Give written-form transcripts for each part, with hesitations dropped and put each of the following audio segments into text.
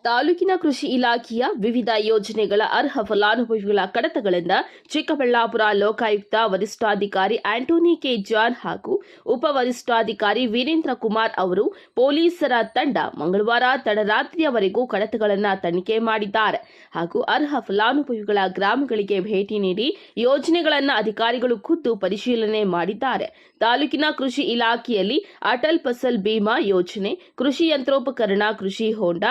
ತಾಲೂಕಿನ ಕೃಷಿ ಇಲಾಖೆಯ ವಿವಿಧ ಯೋಜನೆಗಳ ಅರ್ಹ ಫಲಾನುಭವಿಗಳ ಕಡತಗಳಿಂದ ಚಿಕ್ಕಬಳ್ಳಾಪುರ ಲೋಕಾಯುಕ್ತ ವರಿಷ್ಠಾಧಿಕಾರಿ ಆಂಟೋನಿ ಕೆ ಜಾನ್ ಹಾಗೂ ಉಪವರಿಷ್ಠಾಧಿಕಾರಿ ವೀರೇಂದ್ರ ಕುಮಾರ್ ಅವರು ಪೊಲೀಸರ ತಂಡ ಮಂಗಳವಾರ ತಡರಾತ್ರಿಯವರೆಗೂ ಕಡತಗಳನ್ನು ತನಿಖೆ ಮಾಡಿದ್ದಾರೆ ಹಾಗೂ ಅರ್ಹ ಫಲಾನುಭವಿಗಳ ಗ್ರಾಮಗಳಿಗೆ ಭೇಟಿ ನೀಡಿ ಯೋಜನೆಗಳನ್ನು ಅಧಿಕಾರಿಗಳು ಖುದ್ದು ಪರಿಶೀಲನೆ ಮಾಡಿದ್ದಾರೆ. ತಾಲೂಕಿನ ಕೃಷಿ ಇಲಾಖೆಯಲ್ಲಿ ಅಟಲ್ ಫಸಲ್ ಬಿಮಾ ಯೋಜನೆ, ಕೃಷಿ ಯಂತ್ರೋಪಕರಣ, ಕೃಷಿ ಹೊಂಡ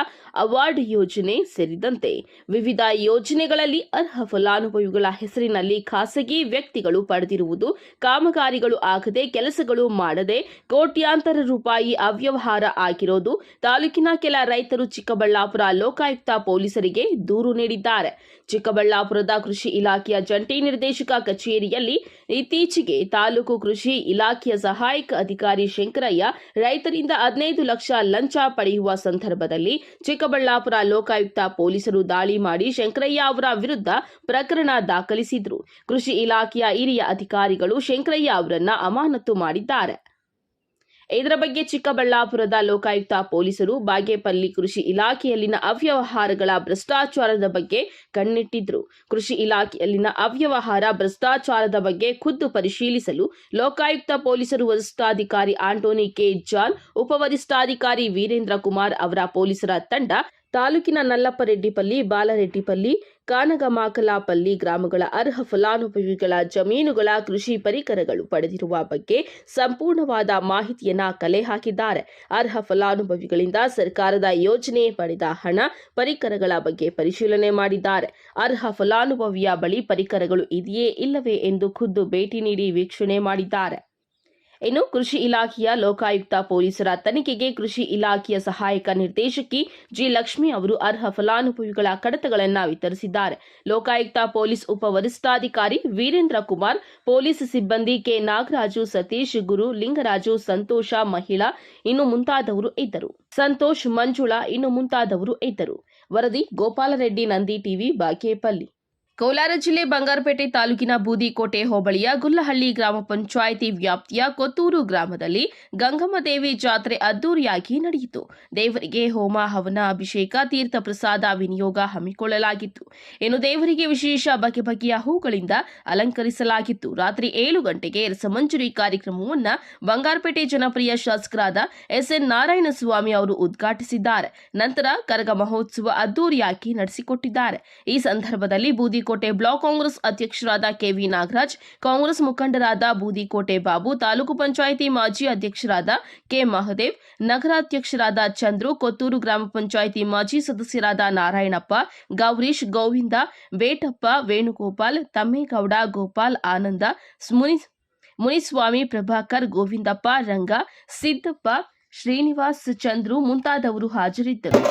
ಅವಾರ್ಡ್ ಯೋಜನೆ ಸೇರಿದಂತೆ ವಿವಿಧ ಯೋಜನೆಗಳಲ್ಲಿ ಅರ್ಹ ಫಲಾನುಭವಿಗಳ ಹೆಸರಿನಲ್ಲಿ ಖಾಸಗಿ ವ್ಯಕ್ತಿಗಳು ಪಡೆದಿರುವುದು, ಕಾಮಗಾರಿಗಳು ಆಗದೆ ಕೆಲಸಗಳು ಮಾಡದೆ ಕೋಟ್ಯಾಂತರ ರೂಪಾಯಿ ಅವ್ಯವಹಾರ ಆಗಿರೋದು ತಾಲೂಕಿನ ಕೆಲ ರೈತರು ಚಿಕ್ಕಬಳ್ಳಾಪುರ ಲೋಕಾಯುಕ್ತ ಪೊಲೀಸರಿಗೆ ದೂರು ನೀಡಿದ್ದಾರೆ. ಚಿಕ್ಕಬಳ್ಳಾಪುರದ ಕೃಷಿ ಇಲಾಖೆಯ ಜಂಟಿ ನಿರ್ದೇಶಕ ಕಚೇರಿಯಲ್ಲಿ ಇತ್ತೀಚೆಗೆ ತಾಲೂಕು ಕೃಷಿ ಇಲಾಖೆಯ ಸಹಾಯಕ ಅಧಿಕಾರಿ ಶಂಕರಯ್ಯ ರೈತರಿಂದ 15 ಲಕ್ಷ ಲಂಚ ಪಡೆಯುವ ಸಂದರ್ಭದಲ್ಲಿ ಚಿಕ್ಕಬಳ್ಳಾಪುರ ಲೋಕಾಯುಕ್ತ ಪೊಲೀಸರು ದಾಳಿ ಮಾಡಿ ಶಂಕರಯ್ಯ ಅವರ ವಿರುದ್ಧ ಪ್ರಕರಣ ದಾಖಲಿಸಿದ್ರು. ಕೃಷಿ ಇಲಾಖೆಯ ಹಿರಿಯ ಅಧಿಕಾರಿಗಳು ಶಂಕರಯ್ಯ ಅವರನ್ನ ಅಮಾನತು ಮಾಡಿದ್ದಾರೆ. ಇದರ ಬಗ್ಗೆ ಚಿಕ್ಕಬಳ್ಳಾಪುರದ ಲೋಕಾಯುಕ್ತ ಪೊಲೀಸರು ಬಾಗೇಪಲ್ಲಿ ಕೃಷಿ ಇಲಾಖೆಯಲ್ಲಿನ ಅವ್ಯವಹಾರಗಳ ಭ್ರಷ್ಟಾಚಾರದ ಬಗ್ಗೆ ಕಣ್ಣಿಟ್ಟಿದ್ರು. ಕೃಷಿ ಇಲಾಖೆಯಲ್ಲಿನ ಅವ್ಯವಹಾರ ಭ್ರಷ್ಟಾಚಾರದ ಬಗ್ಗೆ ಖುದ್ದು ಪರಿಶೀಲಿಸಲು ಲೋಕಾಯುಕ್ತ ಪೊಲೀಸರು ವರಿಷ್ಠಾಧಿಕಾರಿ ಆಂಟೋನಿ ಕೆ ಜಾನ್, ಉಪವರಿಷ್ಠಾಧಿಕಾರಿ ವೀರೇಂದ್ರ ಕುಮಾರ್ ಅವರ ಪೊಲೀಸರ ತಂಡ ತಾಲೂಕಿನ ನಲ್ಲಪ್ಪರೆಡ್ಡಿಪಲ್ಲಿ, ಬಾಲರೆಡ್ಡಿಪಲ್ಲಿ, ಕಾನಗಮಾಕಲಪಲ್ಲಿ ಗ್ರಾಮಗಳ ಅರ್ಹ ಫಲಾನುಭವಿಗಳ ಜಮೀನುಗಳ ಕೃಷಿ ಪರಿಕರಗಳು ಪಡೆದಿರುವ ಬಗ್ಗೆ ಸಂಪೂರ್ಣವಾದ ಮಾಹಿತಿಯನ್ನ ಕಲೆ ಹಾಕಿದ್ದಾರೆ. ಅರ್ಹ ಫಲಾನುಭವಿಗಳಿಂದ ಸರ್ಕಾರದ ಯೋಜನೆ ಪಡೆದ ಹಣ, ಪರಿಕರಗಳ ಬಗ್ಗೆ ಪರಿಶೀಲನೆ ಮಾಡಿದ್ದಾರೆ. ಅರ್ಹ ಫಲಾನುಭವಿಯ ಬಳಿ ಪರಿಕರಗಳು ಇದೆಯೇ ಇಲ್ಲವೇ ಎಂದು ಖುದ್ದು ಭೇಟಿ ನೀಡಿ ವೀಕ್ಷಣೆ ಮಾಡಿದ್ದಾರೆ. ಇನ್ನು ಕೃಷಿ ಇಲಾಖೆಯ ಲೋಕಾಯುಕ್ತ ಪೊಲೀಸರ ತನಿಖೆಗೆ ಕೃಷಿ ಇಲಾಖೆಯ ಸಹಾಯಕ ನಿರ್ದೇಶಕಿ ಜಿ ಲಕ್ಷ್ಮಿ ಅವರು ಅರ್ಹ ಫಲಾನುಭವಿಗಳ ಕಡತಗಳನ್ನು ವಿತರಿಸಿದ್ದಾರೆ. ಲೋಕಾಯುಕ್ತ ಪೊಲೀಸ್ ಉಪವರಿಷ್ಠಾಧಿಕಾರಿ ವೀರೇಂದ್ರ ಕುಮಾರ್, ಪೊಲೀಸ್ ಸಿಬ್ಬಂದಿ ಕೆ ನಾಗರಾಜು, ಸತೀಶ್, ಗುರು, ಲಿಂಗರಾಜು, ಸಂತೋಷ, ಮಹಿಳಾ ಇನ್ನು ಮುಂತಾದವರು ಇದ್ದರು. ಸಂತೋಷ್, ಮಂಜುಳಾ ಇನ್ನು ಮುಂತಾದವರು ಇದ್ದರು. ವರದಿ ಗೋಪಾಲರೆಡ್ಡಿ, ನಂದಿ ಟಿವಿ, ಬಾಗೇಪಲ್ಲಿ. ಕೋಲಾರ ಜಿಲ್ಲೆ ಬಂಗಾರಪೇಟೆ ತಾಲೂಕಿನ ಬೂದಿಕೋಟೆ ಹೋಬಳಿಯ ಗುಲ್ಲಹಳ್ಳಿ ಗ್ರಾಮ ಪಂಚಾಯಿತಿ ವ್ಯಾಪ್ತಿಯ ಕೊತ್ತೂರು ಗ್ರಾಮದಲ್ಲಿ ಗಂಗಮ್ಮ ದೇವಿ ಜಾತ್ರೆ ಅದ್ದೂರಿಯಾಗಿ ನಡೆಯಿತು. ದೇವರಿಗೆ ಹೋಮ, ಹವನ, ಅಭಿಷೇಕ, ತೀರ್ಥ ಪ್ರಸಾದ ವಿನಿಯೋಗ ಹಮ್ಮಿಕೊಳ್ಳಲಾಗಿತ್ತು. ಇನ್ನು ದೇವರಿಗೆ ವಿಶೇಷ ಬಗೆ ಬಗೆಯ ಹೂಗಳಿಂದ ಅಲಂಕರಿಸಲಾಗಿತ್ತು. ರಾತ್ರಿ 7 ಗಂಟೆಗೆ ರಸಮಂಜರಿ ಕಾರ್ಯಕ್ರಮವನ್ನು ಬಂಗಾರಪೇಟೆ ಜನಪ್ರಿಯ ಶಾಸಕರಾದ ಎಸ್ಎನ್ ನಾರಾಯಣಸ್ವಾಮಿ ಅವರು ಉದ್ಘಾಟಿಸಿದ್ದಾರೆ. ನಂತರ ಕರಗ ಮಹೋತ್ಸವ ಅದ್ದೂರಿಯಾಗಿ ನಡೆಸಿಕೊಟ್ಟಿದ್ದಾರೆ. ಈ ಸಂದರ್ಭದಲ್ಲಿ ಬೂದಿಕೋಟೆ ಬ್ಲಾಕ್ ಕಾಂಗ್ರೆಸ್ ಅಧ್ಯಕ್ಷರಾದ ಕೆವಿ ನಾಗರಾಜ್, ಕಾಂಗ್ರೆಸ್ ಮುಖಂಡರಾದ ಬೂದಿಕೋಟೆ ಬಾಬು, ತಾಲೂಕು ಪಂಚಾಯಿತಿ ಮಾಜಿ ಅಧ್ಯಕ್ಷರಾದ ಕೆ ಮಹದೇವ್, ನಗರಾಧ್ಯಕ್ಷರಾದ ಚಂದ್ರು, ಕೊತ್ತೂರು ಗ್ರಾಮ ಪಂಚಾಯಿತಿ ಮಾಜಿ ಸದಸ್ಯರಾದ ನಾರಾಯಣಪ್ಪ, ಗೌರೀಶ್, ಗೋವಿಂದ, ಬೇಟಪ್ಪ, ವೇಣುಗೋಪಾಲ್, ತಮ್ಮೇಗೌಡ, ಗೋಪಾಲ್, ಆನಂದ, ಮುನಿಸ್ವಾಮಿ, ಪ್ರಭಾಕರ್, ಗೋವಿಂದಪ್ಪ, ರಂಗ, ಸಿದ್ದಪ್ಪ, ಶ್ರೀನಿವಾಸ್, ಚಂದ್ರು ಮುಂತಾದವರು ಹಾಜರಿದ್ದರು.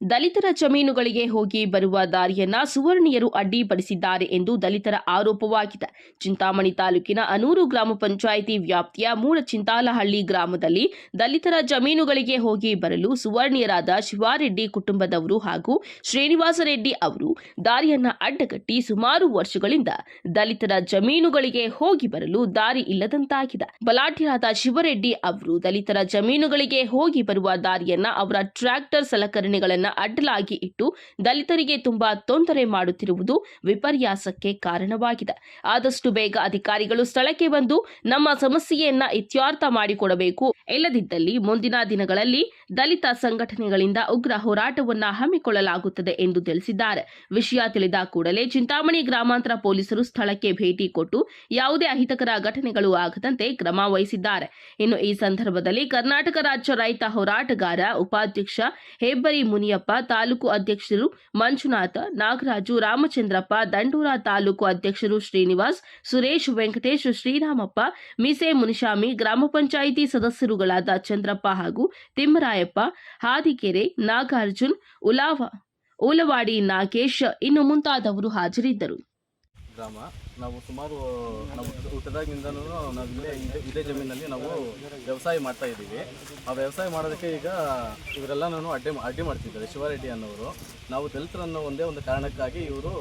ದಲಿತರ ಜಮೀನುಗಳಿಗೆ ಹೋಗಿ ಬರುವ ದಾರಿಯನ್ನ ಸುವರ್ಣೀಯರು ಅಡ್ಡಿಪಡಿಸಿದ್ದಾರೆ ಎಂದು ದಲಿತರ ಆರೋಪವಾಗಿದೆ. ಚಿಂತಾಮಣಿ ತಾಲೂಕಿನ ಅನೂರು ಗ್ರಾಮ ಪಂಚಾಯಿತಿ ವ್ಯಾಪ್ತಿಯ ಮೂಡಚಿಂತಾಲಹಳ್ಳಿ ಗ್ರಾಮದಲ್ಲಿ ದಲಿತರ ಜಮೀನುಗಳಿಗೆ ಹೋಗಿ ಬರಲು ಸುವರ್ಣೀಯರಾದ ಶಿವಾರೆಡ್ಡಿ ಕುಟುಂಬದವರು ಹಾಗೂ ಶ್ರೀನಿವಾಸ ರೆಡ್ಡಿ ಅವರು ದಾರಿಯನ್ನ ಅಡ್ಡಗಟ್ಟಿ ಸುಮಾರು ವರ್ಷಗಳಿಂದ ದಲಿತರ ಜಮೀನುಗಳಿಗೆ ಹೋಗಿ ಬರಲು ದಾರಿ ಇಲ್ಲದಂತಾಗಿದೆ. ಬಲಾಢ್ಯರಾದ ಶಿವರೆಡ್ಡಿ ಅವರು ದಲಿತರ ಜಮೀನುಗಳಿಗೆ ಹೋಗಿ ಬರುವ ದಾರಿಯನ್ನ ಅವರ ಟ್ರ್ಯಾಕ್ಟರ್ ಸಲಕರಣೆಗಳನ್ನ ಅಡ್ಡ ಅಡ್ಡಲಾಗಿ ಇಟ್ಟು ದಲಿತರಿಗೆ ತುಂಬಾ ತೊಂದರೆ ಮಾಡುತ್ತಿರುವುದು ವಿಪರ್ಯಾಸಕ್ಕೆ ಕಾರಣವಾಗಿದೆ. ಆದಷ್ಟು ಬೇಗ ಅಧಿಕಾರಿಗಳು ಸ್ಥಳಕ್ಕೆ ಬಂದು ನಮ್ಮ ಸಮಸ್ಯೆಯನ್ನ ಇತ್ಯರ್ಥ ಮಾಡಿಕೊಡಬೇಕು. ಇಲ್ಲದಿದ್ದಲ್ಲಿ ಮುಂದಿನ ದಿನಗಳಲ್ಲಿ ದಲಿತ ಸಂಘಟನೆಗಳಿಂದ ಉಗ್ರ ಹೋರಾಟವನ್ನ ಹಮ್ಮಿಕೊಳ್ಳಲಾಗುತ್ತದೆ ಎಂದು ತಿಳಿಸಿದ್ದಾರೆ. ವಿಷಯ ತಿಳಿದ ಕೂಡಲೇ ಚಿಂತಾಮಣಿ ಗ್ರಾಮಾಂತರ ಪೊಲೀಸರು ಸ್ಥಳಕ್ಕೆ ಭೇಟಿ ಕೊಟ್ಟು ಯಾವುದೇ ಅಹಿತಕರ ಘಟನೆಗಳು ಆಗದಂತೆ ಕ್ರಮ ವಹಿಸಿದ್ದಾರೆ. ಇನ್ನು ಈ ಸಂದರ್ಭದಲ್ಲಿ ಕರ್ನಾಟಕ ರಾಜ್ಯ ರೈತ ಹೋರಾಟಗಾರ ಉಪಾಧ್ಯಕ್ಷ ಹೆಬ್ಬರಿ ಮುನಿಯಪ್ಪ, ತಾಲೂಕು ಅಧ್ಯಕ್ಷರು ಮಂಜುನಾಥ, ನಾಗರಾಜು, ರಾಮಚಂದ್ರಪ್ಪ, ದಂಡೂರ ತಾಲೂಕು ಅಧ್ಯಕ್ಷರು ಶ್ರೀನಿವಾಸ್, ಸುರೇಶ್, ವೆಂಕಟೇಶ್, ಶ್ರೀರಾಮಪ್ಪ, ಮಿಸೆ ಮುನಿಶಾಮಿ, ಗ್ರಾಮ ಪಂಚಾಯಿತಿ ಸದಸ್ಯರುಗಳಾದ ಚಂದ್ರಪ್ಪ ಹಾಗೂ ತಿಮ್ಮರಾಯಪ್ಪ, ಹಾದಿಕೆರೆ ನಾಗಾರ್ಜುನ್, ಉಲವಾಡಿ ನಾಗೇಶ್ ಇನ್ನು ಮುಂತಾದವರು ಹಾಜರಿದ್ದರು. ಗ್ರಾಮ ನಾವು ಸುಮಾರು ನಾವು ಹುಟ್ಟಿದಾಗಿಂದನೂ ನಾವು ಇದೇ ಜಮೀನಲ್ಲಿ ನಾವು ವ್ಯವಸಾಯ ಮಾಡ್ತಾ ಇದ್ದೀವಿ. ಆ ವ್ಯವಸಾಯ ಮಾಡೋದಕ್ಕೆ ಈಗ ಇವರೆಲ್ಲನೂ ಅಡ್ಡಿ ಮಾಡ್ತಿದ್ದಾರೆ. ಶಿವಾರೆಡ್ಡಿ ಅನ್ನೋರು ನಾವು ದಲಿತರನ್ನು ಒಂದೇ ಒಂದು ಕಾರಣಕ್ಕಾಗಿ ಇವರು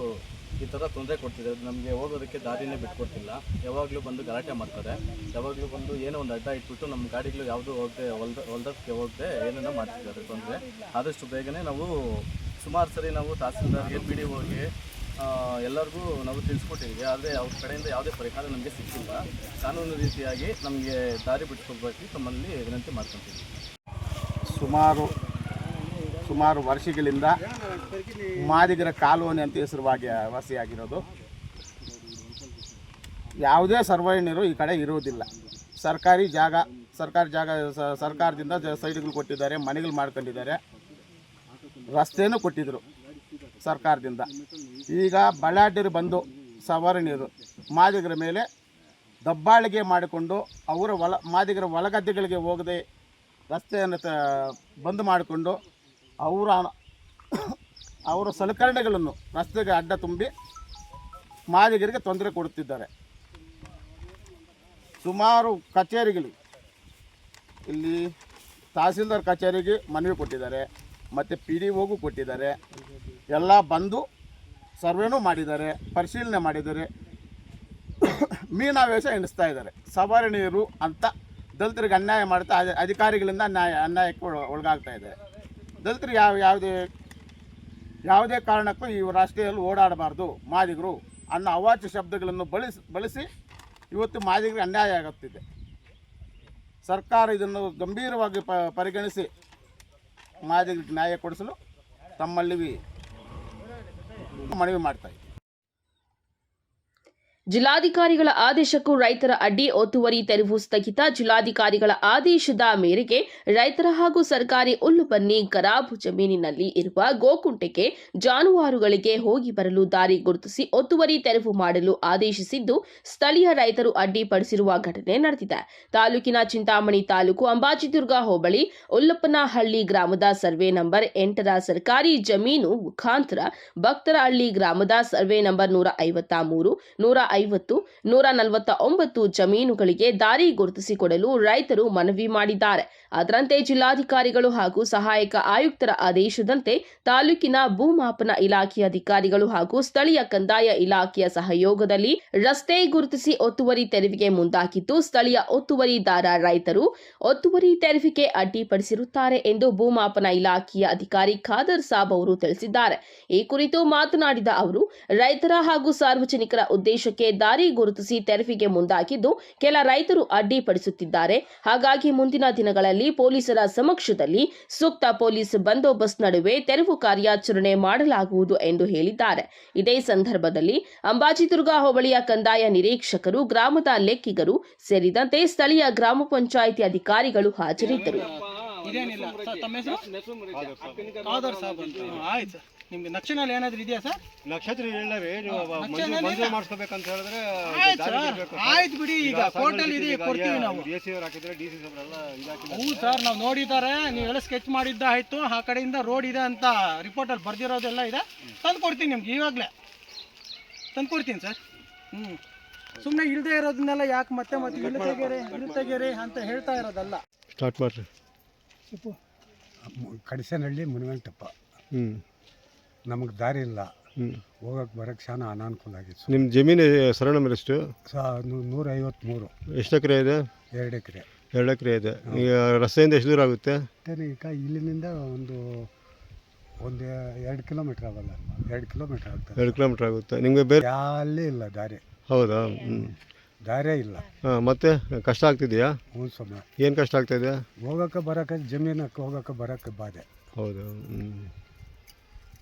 ಈ ಥರ ತೊಂದರೆ ಕೊಡ್ತಿದ್ದಾರೆ. ನಮಗೆ ಹೋಗೋದಕ್ಕೆ ದಾರಿನೇ ಬಿಟ್ಕೊಡ್ತಿಲ್ಲ. ಯಾವಾಗಲೂ ಬಂದು ಗಲಾಟೆ ಮಾಡ್ತಾರೆ. ಯಾವಾಗಲೂ ಬಂದು ಏನೋ ಒಂದು ಅಡ್ಡ ಇಟ್ಬಿಟ್ಟು ನಮ್ಮ ಗಾಡಿಗಳು ಯಾವುದೂ ಹೋಗದೆ ಹೊಲ್ದಕ್ಕೆ ಹೋಗದೆ ಏನೇನೋ ಮಾಡ್ತಿದ್ದಾರೆ ತೊಂದರೆ. ಆದಷ್ಟು ಬೇಗನೆ ನಾವು ಸುಮಾರು ಸರಿ ನಾವು ತಹಸೀಲ್ದಾರ್ಗೆ PDOಗೆ ಎಲ್ಲರಿಗೂ ನಾವು ತಿಳಿಸ್ಕೊಟ್ಟಿದ್ದೀವಿ. ಆದರೆ ಅವ್ರ ಕಡೆಯಿಂದ ಯಾವುದೇ ಪರಿಹಾರ ನಮಗೆ ಸಿಕ್ಕಿಲ್ಲ. ಕಾನೂನು ರೀತಿಯಾಗಿ ನಮಗೆ ದಾರಿ ಬಿಟ್ಕೊಡ್ಬೇಕು ತಮ್ಮಲ್ಲಿ ವಿನಂತಿ ಮಾಡ್ಕೊತೀವಿ. ಸುಮಾರು ವರ್ಷಗಳಿಂದ ಮಾದಿಗರ ಕಾಲೋನಿ ಅಂತ ಹೆಸರುವಾಗಿ ವಾಸಿಯಾಗಿರೋದು. ಯಾವುದೇ ಸರ್ವೈನರು ಈ ಕಡೆ ಇರುವುದಿಲ್ಲ. ಸರ್ಕಾರಿ ಜಾಗ ಸರ್ಕಾರದಿಂದ ಸೈಟ್ಗಳು ಕೊಟ್ಟಿದ್ದಾರೆ, ಮನೆಗಳು ಮಾಡ್ಕೊಂಡಿದ್ದಾರೆ, ರಸ್ತೆನೂ ಕೊಟ್ಟಿದ್ದರು ಸರ್ಕಾರದಿಂದ. ಈಗ ಬಳ್ಳಾಟರು ಬಂದು ಸವರ್ಣೀರು ಮಾದಿಗರ ಮೇಲೆ ದಬ್ಬಾಳಿಕೆ ಮಾಡಿಕೊಂಡು ಮಾದಿಗರ ಹೊಲಗದ್ದೆಗಳಿಗೆ ಹೋಗದೆ ರಸ್ತೆಯನ್ನು ಬಂದ್ ಮಾಡಿಕೊಂಡು ಅವರ ಸಲಕರಣೆಗಳನ್ನು ರಸ್ತೆಗೆ ಅಡ್ಡ ತುಂಬಿ ಮಾದಿಗರಿಗೆ ತೊಂದರೆ ಕೊಡುತ್ತಿದ್ದಾರೆ. ಸುಮಾರು ಕಚೇರಿಗಳು ಇಲ್ಲಿ ತಹಸೀಲ್ದಾರ್ ಕಚೇರಿಗೆ ಮನವಿ ಕೊಟ್ಟಿದ್ದಾರೆ, ಮತ್ತು PDOಗೂ ಕೊಟ್ಟಿದ್ದಾರೆ. ಎಲ್ಲ ಬಂದು ಸರ್ವೆನೂ ಮಾಡಿದ್ದಾರೆ, ಪರಿಶೀಲನೆ ಮಾಡಿದ್ದಾರೆ, ಮೀನಾವೇಶ ಎಣಿಸ್ತಾ ಇದ್ದಾರೆ. ಸವರ್ಣೀಯರು ಅಂತ ದಲಿತರಿಗೆ ಅನ್ಯಾಯ ಮಾಡ್ತಾ ಅಧಿಕಾರಿಗಳಿಂದ ಅನ್ಯಾಯಕ್ಕೆ ಒಳಗಾಗ್ತಾ ಇದ್ದಾರೆ. ದಲಿತರು ಯಾವುದೇ ಕಾರಣಕ್ಕೂ ಈ ರಾಷ್ಟ್ರೀಯದಲ್ಲಿ ಓಡಾಡಬಾರ್ದು ಮಾದಿಗರು ಅನ್ನೋ ಅವಾಚ್ಯ ಶಬ್ದಗಳನ್ನು ಬಳಸಿ ಇವತ್ತು ಮಾದಿಗರಿಗೆ ಅನ್ಯಾಯ ಆಗುತ್ತಿದೆ. ಸರ್ಕಾರ ಇದನ್ನು ಗಂಭೀರವಾಗಿ ಪರಿಗಣಿಸಿ ಮಾದಿಗರಿಗೆ ನ್ಯಾಯ ಕೊಡಿಸಲು ತಮ್ಮಲ್ಲಿ ಮನವಿ ಮಾಡ್ತಾ ಇದ್ದೀವಿ. ಜಿಲ್ಲಾಧಿಕಾರಿಗಳ ಆದೇಶಕ್ಕೂ ರೈತರ ಅಡ್ಡಿ ಒತ್ತುವರಿ ತೆರವು ಸ್ಥಗಿತ. ಜಿಲ್ಲಾಧಿಕಾರಿಗಳ ಆದೇಶದ ಮೇರೆಗೆ ರೈತರ ಹಾಗೂ ಸರ್ಕಾರಿ ಹುಲ್ಲುಬನ್ನಿ ಗರಾಬು ಜಮೀನಿನಲ್ಲಿ ಇರುವ ಗೋಕುಂಟೆಗೆ ಜಾನುವಾರುಗಳಿಗೆ ಹೋಗಿ ಬರಲು ದಾರಿ ಗುರುತಿಸಿ ಒತ್ತುವರಿ ತೆರವು ಮಾಡಲು ಆದೇಶಿಸಿದ್ದು, ಸ್ಥಳೀಯ ರೈತರು ಅಡ್ಡಿಪಡಿಸಿರುವ ಘಟನೆ ನಡೆದಿದೆ. ತಾಲೂಕಿನ ಚಿಂತಾಮಣಿ ತಾಲೂಕು ಅಂಬಾಜಿದುರ್ಗ ಹೋಬಳಿ ಉಲ್ಲಪ್ಪನಹಳ್ಳಿ ಗ್ರಾಮದ ಸರ್ವೆ ನಂಬರ್ 8ರ ಸರ್ಕಾರಿ ಜಮೀನು ಮುಖಾಂತರ ಭಕ್ತರಹಳ್ಳಿ ಗ್ರಾಮದ ಸರ್ವೆ ನಂಬರ್ 153, 150, 149 ಜಮೀನುಗಳಿಗೆ ದಾರಿ ಗುರುತಿಸಿಕೊಡಲು ರೈತರು ಮನವಿ ಮಾಡಿದ್ದಾರೆ. ಅದರಂತೆ ಜಿಲ್ಲಾಧಿಕಾರಿಗಳು ಹಾಗೂ ಸಹಾಯಕ ಆಯುಕ್ತರ ಆದೇಶದಂತೆ ತಾಲೂಕಿನ ಭೂಮಾಪನ ಇಲಾಖೆಯ ಅಧಿಕಾರಿಗಳು ಹಾಗೂ ಸ್ಥಳೀಯ ಕಂದಾಯ ಇಲಾಖೆಯ ಸಹಯೋಗದಲ್ಲಿ ರಸ್ತೆ ಗುರುತಿಸಿ ಒತ್ತುವರಿ ತೆರವಿಗೆ ಮುಂದಾಗಿದ್ದು, ಸ್ಥಳೀಯ ಒತ್ತುವರಿದಾರ ರೈತರು ಒತ್ತುವರಿ ತೆರವಿಗೆ ಅಡ್ಡಿಪಡಿಸಿರುತ್ತಾರೆ ಎಂದು ಭೂಮಾಪನ ಇಲಾಖೆಯ ಅಧಿಕಾರಿ ಖಾದರ್ ಸಾಬ್ ಅವರು ತಿಳಿಸಿದ್ದಾರೆ. ಈ ಕುರಿತು ಮಾತನಾಡಿದ ಅವರು, ರೈತರ ಹಾಗೂ ಸಾರ್ವಜನಿಕರ ಉದ್ದೇಶಕ್ಕೆ ದಾರಿ ಗುರುತಿಸಿ ತೆರವಿಗೆ ಮುಂದಾಗಿದ್ದು, ಕೆಲ ರೈತರು ಅಡ್ಡಿಪಡಿಸುತ್ತಿದ್ದಾರೆ. ಹಾಗಾಗಿ ಮುಂದಿನ ದಿನಗಳಲ್ಲಿ ಪೊಲೀಸರ ಸಮಕ್ಷದಲ್ಲಿ ಸೂಕ್ತ ಪೊಲೀಸ್ ಬಂದೋಬಸ್ತ್ ನಡುವೆ ತೆರವು ಕಾರ್ಯಾಚರಣೆ ಮಾಡಲಾಗುವುದು ಎಂದು ಹೇಳಿದ್ದಾರೆ. ಇದೇ ಸಂದರ್ಭದಲ್ಲಿ ಅಂಬಾಜಿದುರ್ಗ ಹೋಬಳಿಯ ಕಂದಾಯ ನಿರೀಕ್ಷಕರು, ಗ್ರಾಮದ ಲೆಕ್ಕಿಗರು ಸೇರಿದಂತೆ ಸ್ಥಳೀಯ ಗ್ರಾಮ ಪಂಚಾಯಿತಿ ಅಧಿಕಾರಿಗಳು ಹಾಜರಿದ್ದರು. ನಿಮ್ಗೆ ನಕ್ಷೆನಲ್ಲಿ ಏನಾದ್ರು ಇದೆಯಾ ಸರ್? ನಕ್ಷತ್ರ ಹೇಳವೇ ಮಂಜೂರು ಮಾಡಿಸ್ಕೋಬೇಕಂತ ಹೇಳಿದ್ರೆ ಆಯ್ತು ಬಿಡಿ, ಈಗ ಕೋರ್ಟಲ್ಲಿ ಇದೆ, ಕೊಡ್ತೀವಿ ನಾವು. DC ಅವ್ರು ಹಾಕಿದ್ರೆ DC ಅವರೆಲ್ಲ ಇದಾಕಿದ್ದಾರೆ. ಹೌದು ಸರ್, ನಾವು ನೋಡಿದ್ದಾರೆ. ನೀವೆಲ್ಲ ಸ್ಕೆಚ್ ಮಾಡಿದ್ದ ಆಯ್ತು, ಆ ಕಡೆಯಿಂದ ರೋಡ್ ಇದೆ ಅಂತ ರಿಪೋರ್ಟಲ್ಲಿ ಬರ್ದಿರೋದೆಲ್ಲ ಇದೆ. ತಂದು ಕೊಡ್ತೀನಿ ನಿಮ್ಗೆ, ಇವಾಗಲೇ ತಂದು ಕೊಡ್ತೀನಿ ಸರ್. ಸುಮ್ಮನೆ ಇಲ್ಲದೆ ಇರೋದನ್ನೆಲ್ಲ ಯಾಕೆ ಮತ್ತೆ ಇಲ್ಲಿ ತೆಗೆರೆ ಅಂತ ಹೇಳ್ತಾ ಇರೋದಲ್ಲ. ಸ್ಟಾರ್ಟ್ ಮಾಡ್ರಿ. ಕಡಿಸನಹಳ್ಳಿ ಮುನಿವೆಂಕಟಪ್ಪ. ನಮಗೆ ದಾರಿ ಇಲ್ಲ, ಹೋಗಕ್ಕೆ ಬರೋಕ್ಕೆ ಶಾನ ಅನಾನುಕೂಲ ಆಗಿತ್ತು. ನಿಮ್ಮ ಜಮೀನು ಸರಣ ಮೇಲೆ ಎಷ್ಟು? 153. ಎಷ್ಟು ಎಕರೆ ಇದೆ? 2 ಎಕರೆ. 2 ಎಕರೆ ಇದೆ. ಈಗ ರಸ್ತೆಯಿಂದ ಎಷ್ಟು ದೂರ ಆಗುತ್ತೆ? ಈಗ ಇಲ್ಲಿಂದ ಒಂದು ಒಂದು 2 ಕಿಲೋಮೀಟ್ರ್ ಆಗಲ್ಲ, 2 ಕಿಲೋಮೀಟ್ರ್ ಆಗ್ತದೆ. 2 ಕಿಲೋಮೀಟ್ರ್ ಆಗುತ್ತೆ ನಿಮಗೆ ಬೇರೆ? ಅಲ್ಲಿ ಇಲ್ಲ ದಾರಿ, ಹೌದಾ? ದಾರೇ ಇಲ್ಲ. ಹಾಂ, ಮತ್ತೆ ಕಷ್ಟ ಆಗ್ತಿದೆಯಾ? ಹ್ಞೂ ಸ್ವಾಮಿ, ಏನು ಕಷ್ಟ ಆಗ್ತಾಯಿದೆಯಾ? ಹೋಗೋಕೆ ಬರೋಕ್ಕೆ, ಜಮೀನಕ್ಕೆ ಹೋಗೋಕೆ ಬರೋಕ್ಕೆ ಬಾಧೆ. ಹೌದಾ?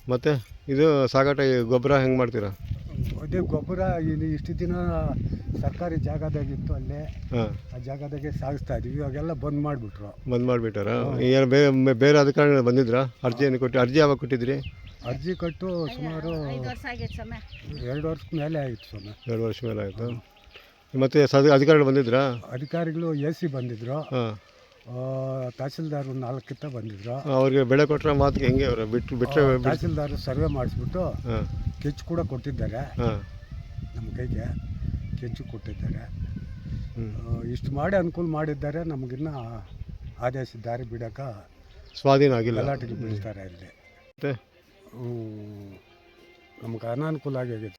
ಮತ್ತು ಇದು ಸಾಗಾಟ ಗೊಬ್ಬರ ಹೆಂಗೆ ಮಾಡ್ತೀರಾ? ಅದೇ ಗೊಬ್ಬರ ಇದು ಇಷ್ಟು ದಿನ ಸರ್ಕಾರಿ ಜಾಗದಾಗಿತ್ತು, ಅಲ್ಲೇ ಹಾಂ, ಆ ಜಾಗದಾಗೆ ಸಾಗಿಸ್ತಾ ಇದ್ವಿ. ಇವಾಗೆಲ್ಲ ಬಂದ್ ಮಾಡಿಬಿಟ್ರು. ಬಂದ್ ಮಾಡಿಬಿಟ್ಟಾರ? ಏನು ಬೇರೆ ಅಧಿಕಾರಿಗಳು ಬಂದಿದ್ರಾ? ಅರ್ಜಿಯನ್ನು ಕೊಟ್ಟು, ಅರ್ಜಿ ಯಾವಾಗ ಕೊಟ್ಟಿದ್ರಿ? ಅರ್ಜಿ ಕೊಟ್ಟು ಸುಮಾರು 2 ವರ್ಷದ ಮೇಲೆ ಆಯಿತು ಸ್ವಾಮಿ. 2 ವರ್ಷ ಮೇಲೆ ಆಯಿತು. ಮತ್ತು ಅಧಿಕಾರಿಗಳು ಬಂದಿದ್ರಾ? ಅಧಿಕಾರಿಗಳು AC ಬಂದಿದ್ರು, ಹಾಂ, ತಹಸೀಲ್ದಾರ್ 4 ಬಂದಿದ್ರು. ಅವ್ರಿಗೆ ಬೆಳೆ ಕೊಟ್ಟರೆ ಮಾತಿಗೆ ಹೆಂಗೆ ಅವರು ಬಿಟ್ಟರೆ? ತಹಸೀಲ್ದಾರ್ ಸರ್ವೆ ಮಾಡಿಸ್ಬಿಟ್ಟು ಹಾಂ, ಕೆಚ್ಚು ಕೂಡ ಕೊಟ್ಟಿದ್ದಾರೆ, ಹಾಂ, ನಮ್ಮ ಕೈಗೆ ಕೆಚ್ಚು ಕೊಟ್ಟಿದ್ದಾರೆ. ಹ್ಞೂ. ಇಷ್ಟು ಮಾಡಿ ಅನುಕೂಲ ಮಾಡಿದ್ದಾರೆ. ನಮಗಿನ್ನ ಆದೇಶ ದಾರಿ ಬಿಡೋಕೆ ಸ್ವಾಧೀನ ಆಗಿಲ್ಲ. ಗಲಾಟೆಗೆ ಬೀಳ್ತಾರೆ ಇಲ್ಲಿ. ಮತ್ತೆ ನಮ್ಗೆ ಅನಾನುಕೂಲ ಆಗಿದೆ